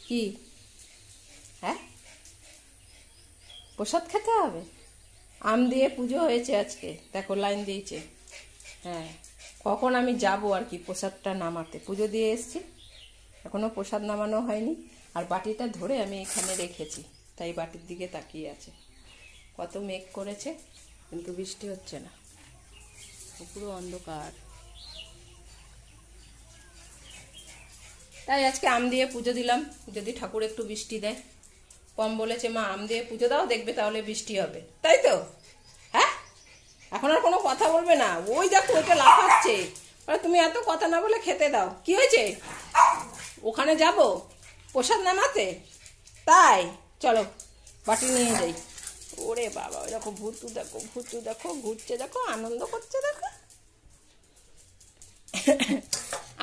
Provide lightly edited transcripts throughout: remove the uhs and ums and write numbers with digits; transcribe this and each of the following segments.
কি? হ্যাঁ, প্রসাদ খেতে হবে। আম দিয়ে পুজো হয়েছে আজকে, দেখো লাইন দিয়েছে। হ্যাঁ, কখন আমি যাব আর কি প্রসাদটা নামাতে। পুজো দিয়ে এসছি, এখনো প্রসাদ নামানো হয়নি। আর বাটিটা ধরে আমি এখানে রেখেছি, তাই বাটির দিকে তাকিয়ে আছে। কত মেঘ করেছে, কিন্তু বৃষ্টি হচ্ছে না, পুরো অন্ধকার। তাই আজকে আম দিয়ে পুজো দিলাম, যদি ঠাকুর একটু বৃষ্টি দেয়। পম বলেছে মা আম দিয়ে পুজো দাও, দেখবে তাহলে বৃষ্টি হবে, তাই তো? হ্যাঁ, এখন আর কোনো কথা বলবে না। ওই দেখো ওইটা লাফাচ্ছে। তুমি এত কথা না বলে খেতে দাও। কি হয়েছে? ওখানে যাব প্রসাদ নামাতে, তাই চলো বাটি নিয়ে যাই। ওরে বাবা, ওই দেখো ভুতু, দেখো ভুতু, দেখো ঘুরছে, দেখো আনন্দ করছে, দেখো।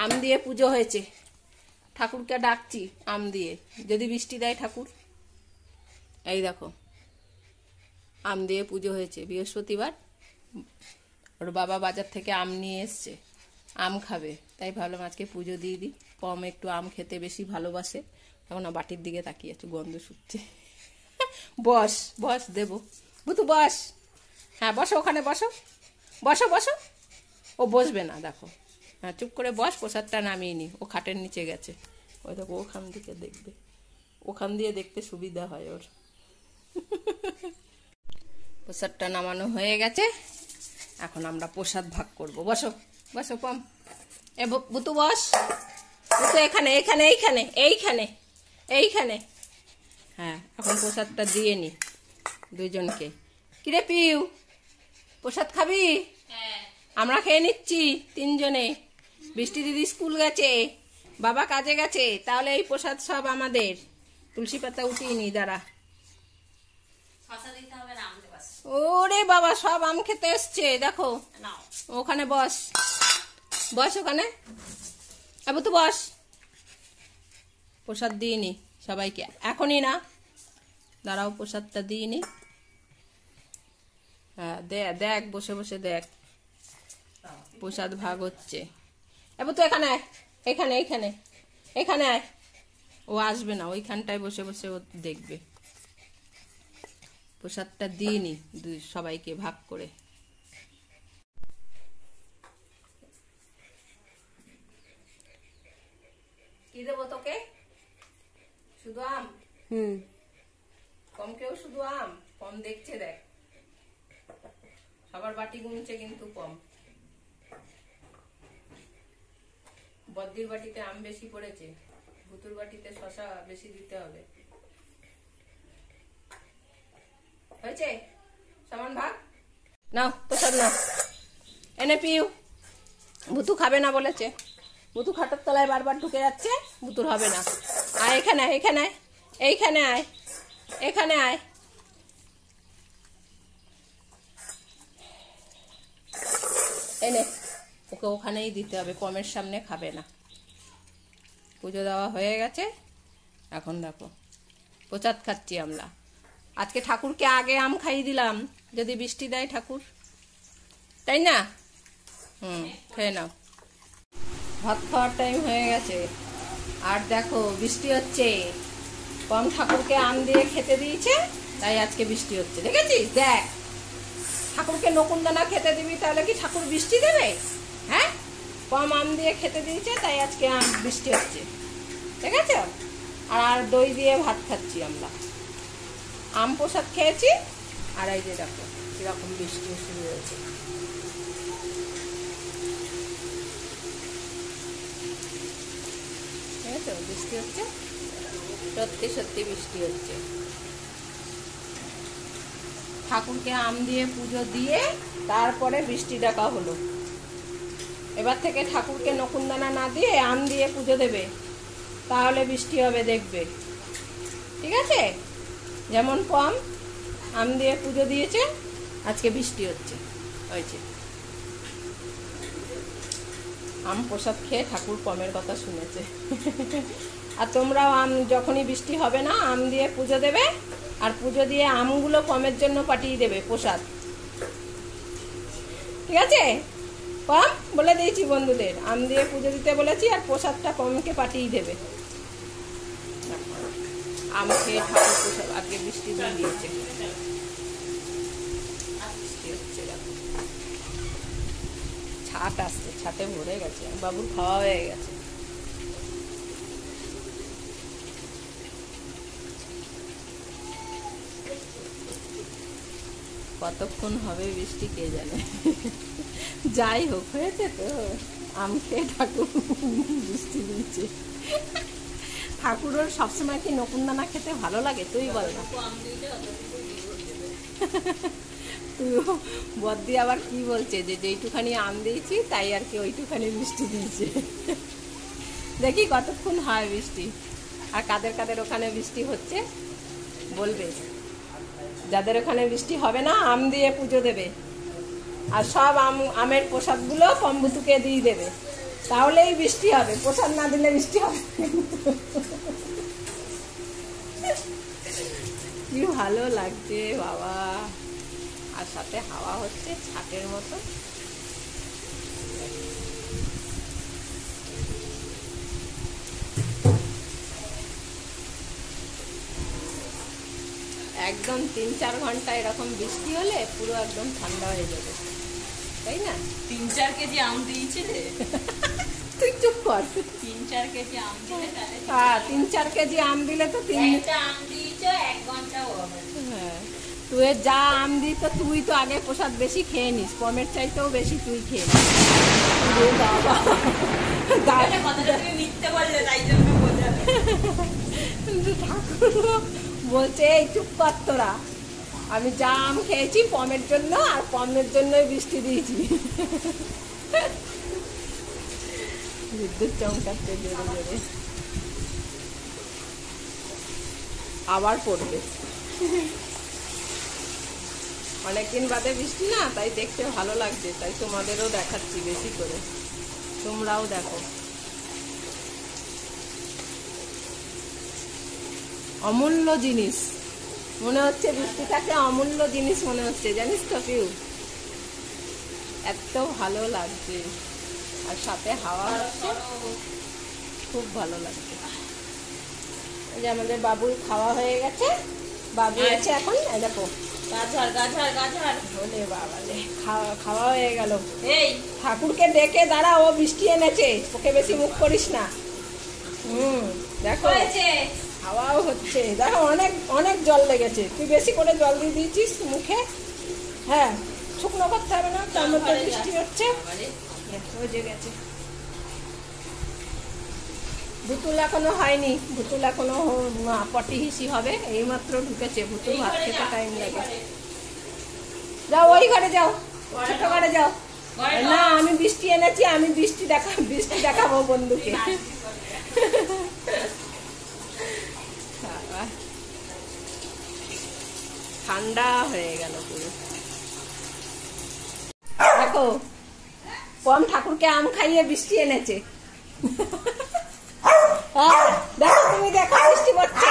আম দিয়ে পুজো হয়েছে, ঠাকুরকে ডাকছি আম দিয়ে, যদি বৃষ্টি দেয় ঠাকুর। এই দেখো আম দিয়ে পুজো হয়েছে, বৃহস্পতিবার। ওর বাবা বাজার থেকে আম নিয়ে এসছে, আম খাবে, তাই ভাবলাম আজকে পুজো দিয়ে দিই। পম একটু আম খেতে বেশি ভালোবাসে, এখন না বাটির দিকে তাকিয়ে আছে, গন্ধ শুকছে। বস বস, দেবো বুতু, বস। হ্যাঁ বসো, ওখানে বসো, বসো বসো। ও বসবে না, দেখো। হ্যাঁ চুপ করে বস, প্রসাদটা নামিয়ে নি। ও খাটের নিচে গেছে, ওই দেখো ওখান থেকে দেখবে, ওখান দিয়ে দেখতে সুবিধা হয় ওর। প্রসাদটা নামানো হয়ে গেছে, এখন আমরা প্রসাদ ভাগ করব। বসো বসো পম, এ বুতু বস, বুতু এখানে এখানে এইখানে এইখানে এইখানে। হ্যাঁ, এখন প্রসাদটা দিয়ে নি দুইজনকে। কিরে পিউ, প্রসাদ খাবি? আমরা খেয়ে নিচ্ছি তিনজনে। বৃষ্টি দিদি স্কুল গেছে, বাবা কাজে গেছে, তাহলে এই প্রসাদ সব আমাদের। তুলসী পাতা উঠিয়ে নি, দাঁড়া। ওরে বাবা, সব আম খেতে এসছে, দেখো। ওখানে বস, বস ওখানে। আবু তো বস। প্রসাদ দিয়ে নি সবাইকে, এখনই না, দাঁড়াও প্রসাদটা দিয়ে নি। হ্যাঁ দেখ, বসে বসে দেখ প্রসাদ ভাগ হচ্ছে। এবু তো এখানে আয়, এখানে এইখানে এখানে আয়। ও আসবে না, ওইখানটায় বসে বসে ও দেখবে। প্রসাদটা দিয়ে নি সবাইকে ভাগ করে। কি দেবো তোকে? শুধু আম? কমকেও শুধু আম? কম দেখছে, দেখ সবার বাটি গুনছে, কিন্তু কম। বদ্দির বাটিতে আম বেশি পড়েছে, ভুতুর বাটিতে শশা বেশি দিতে হবে। হয়েছে সমান ভাগ? নাও প্রসাদ নাও, এনে পিউ। ভুতু খাবে না বলেছে, ভুতু খাটের তলায় বারবার ঢুকে যাচ্ছে, ভুতুর হবে না। আয় এখানে, এখানে এইখানে আয়, এখানে আয়। এনে ওকে ওখানেই দিতে হবে, পমের সামনে খাবে না। পুজো দেওয়া হয়ে গেছে, এখন দেখো প্রসাদ খাচ্ছি আমরা। আজকে ঠাকুরকে আগে আম খাইয়ে দিলাম, যদি বৃষ্টি দেয় ঠাকুর, তাই না? খেয়ে নাও। ভাত খাওয়ার টাইম হয়ে গেছে, আর দেখো বৃষ্টি হচ্ছে। পম ঠাকুরকে আম দিয়ে খেতে দিয়েছে, তাই আজকে বৃষ্টি হচ্ছে, দেখেছিস? দেখ, ঠাকুরকে নকুনদানা খেতে দিবি, তাহলে কি ঠাকুর বৃষ্টি দেবে? হ্যাঁ, পম আম দিয়ে খেতে দিয়েছে, তাই আজকে বৃষ্টি হচ্ছে, ঠিক আছে? আর দই দিয়ে ভাত খাচ্ছি আমরা। আম প্রসাদ খেয়েছি, আর এই যে দেখো কিরকম বৃষ্টি শুরু হয়েছে। ঠিক আছে, বৃষ্টি হচ্ছে, সত্যি সত্যি বৃষ্টি হচ্ছে। ঠাকুরকে আম দিয়ে পুজো দিয়ে তারপরে বৃষ্টি ডাকা হলো। এবার থেকে ঠাকুরকে নকুনদানা না দিয়ে আম দিয়ে পুজো দেবে, তাহলে বৃষ্টি হবে, দেখবে। ঠিক আছে? যেমন পম আম দিয়ে পুজো দিয়েছে, আজকে বৃষ্টি হয়েছে। আম প্রসাদ খেয়ে ঠাকুর পমের কথা শুনেছে। আর তোমরাও আম, যখনই বৃষ্টি হবে না, আম দিয়ে পুজো দেবে, আর পুজো দিয়ে আমগুলো পমের জন্য পাঠিয়ে দেবে প্রসাদ। ঠিক আছে? পম বলে দিয়েছি বন্ধুদের, আম দিয়ে পুজো দিতে বলেছি, আর প্রসাদটা পমকে পাঠিয়ে দেবে। আম খেয়ে ঠাকুর প্রসাদ আজকে বৃষ্টি দিয়ে দিয়েছে। ছাট আসছে, ছাটে ভরে গেছে, বাবুর খাওয়া হয়ে গেছে। কতক্ষণ হবে বৃষ্টি কে জানে। যাই হোক, হয়েছে তো, আম খেয়ে ঠাকুর বৃষ্টি দিচ্ছে। ঠাকুরের সবসময় কি নকুনদানা খেতে ভালো লাগে তুই বল না? তুই বদ্দি আবার কি বলছে যে যেইটুখানি আম দিয়েছি তাই আর কি ওইটুখানি বৃষ্টি দিয়েছে। দেখি কতক্ষণ হয় বৃষ্টি, আর কাদের কাদের ওখানে বৃষ্টি হচ্ছে বলবে। যাদের ওখানে বৃষ্টি হবে না আম দিয়ে পুজো দেবে, আর সব আমের প্রসাদগুলো পম্বুতুকে দিয়ে দেবে, তাহলেই বৃষ্টি হবে। প্রসাদ না দিলে বৃষ্টি হবে। কি ভালো লাগছে বাবা, আর সাথে হাওয়া হচ্ছে ছাটের মতো। একদম 3-4 ঘন্টা এরকম বৃষ্টি হলে পুরো একদম ঠান্ডা হয়ে যাবে, তাই না? 3-4 কেজি আম দিয়েছে রে। তুই চুপ কর। 3-4 কেজি আম দিলে তাহলে? হ্যাঁ, 3-4 কেজি আম দিলে তো একটা আম দিয়েছে 1 ঘন্টাও হবে। হ্যাঁ, তুই যা আম দি তো তুই তো আগে প্রসাদ বেশি খেয়ে নিস, পমের চাইতেও বেশি তুই খেয়ে নিস। কথাটা তুমি মিথ্যে বললে, তাই জন্য বোঝাবে। ঠাকুর বলছে এই চুপ কর তোরা, আমি যা আম খেয়েছি পমের জন্য, আর পমের জন্যই বৃষ্টি দিয়েছি। বিদ্যুৎ চমকাচ্ছে জোরে জোরে, আবার পড়বে। অনেকদিন বাদে বৃষ্টি না, তাই দেখতে ভালো লাগছে, তাই তোমাদেরও দেখাচ্ছি বেশি করে, তোমরাও দেখো। অমূল্য জিনিস মনে হচ্ছে, বৃষ্টিটাকে অমূল্য জিনিস মনে হচ্ছে, জানিস তো পিউ? এত ভালো লাগছে, আর সাথে হাওয়া হচ্ছে, খুব ভালো লাগছে। এই যে আমাদের বাবুর খাওয়া হয়ে গেছে, বাবু আছে এখন, দেখো গাজর গাজর গাজর। বলে বাবা রে, খাওয়া হয়ে গেল। এই ঠাকুরকে ডেকে দাঁড়া, ও বৃষ্টি এনেছে, ওকে বেশি মুখ করিস না। দেখো হাওয়াও হচ্ছে, দেখো অনেক অনেক জল লেগেছে, তুই বেশি করে জল দিয়ে দিয়েছিস মুখে। হ্যাঁ, শুকনো করতে হবে না, তার মধ্যে বৃষ্টি হচ্ছে। হয়ে গেছে। ভুতুল এখনো হয়নি, ভুতুল এখনো পটি হিসি হবে, এইমাত্র ঢুকেছে। ভুতুল ভাত খেতে টাইম লাগে। যাও ওই ঘরে যাও, ছোট ঘরে যাও। না, আমি বৃষ্টি এনেছি, আমি বৃষ্টি দেখাবো বন্ধুকে। ঠান্ডা হয়ে গেল পুরো। দেখো পম ঠাকুরকে আম খাইয়ে বৃষ্টি এনেছে। দেখো, তুমি দেখো বৃষ্টি পড়ছে।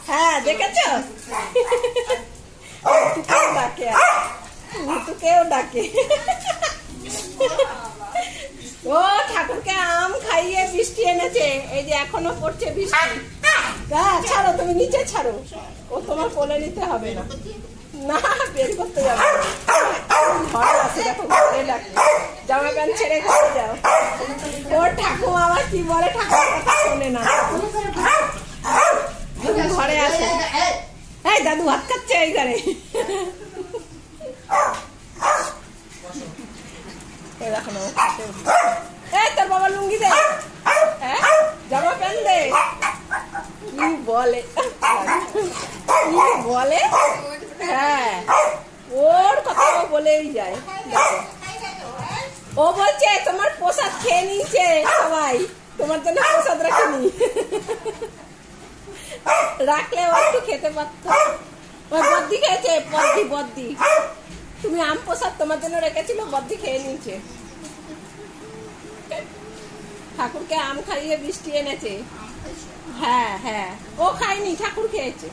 হ্যাঁ, দেখেছো? ডাকে, কেউ ডাকে। ও ঠাকুরকে আম খাইয়ে বৃষ্টি এনেছে, এই যে এখনো পড়ছে বৃষ্টি। ছাড়ো, তুমি নিচে ছাড়ো, ও তোমার কোলে নিতে হবে না। না, বের করতে যাবে, ঘরে আছে, দেখো ঘরে ডাকে। জামা প্যান্ট ছেড়ে ঘরে যাও। ওর ঠাকুমা আবার কি বলে, ঠাকুমার কথা শোনে না। ঘরে আছে। এই দাদু ভাত খাচ্ছে এই ঘরে। তোর বাবা লুঙ্গি দে, জামা প্যান্ট দে। কি বলে, কি বলে। হ্যাঁ, ওর কথা বলেই যায়। ও বলছে তোমার প্রসাদ খেয়ে নিয়েছে সবাই, তোমার জন্য প্রসাদ রাখেনি। রাখলে ও একটু খেতে পারত। ওই বদ্দি খেয়েছে, বদ্দি। তুমি আম প্রসাদ তোমার জন্য রেখেছিল, বদ্দি খেয়ে নিয়েছে। ঠাকুরকে আম খাইয়ে বৃষ্টি এনেছে। হ্যাঁ হ্যাঁ, ও খায়নি, ঠাকুর খেয়েছে।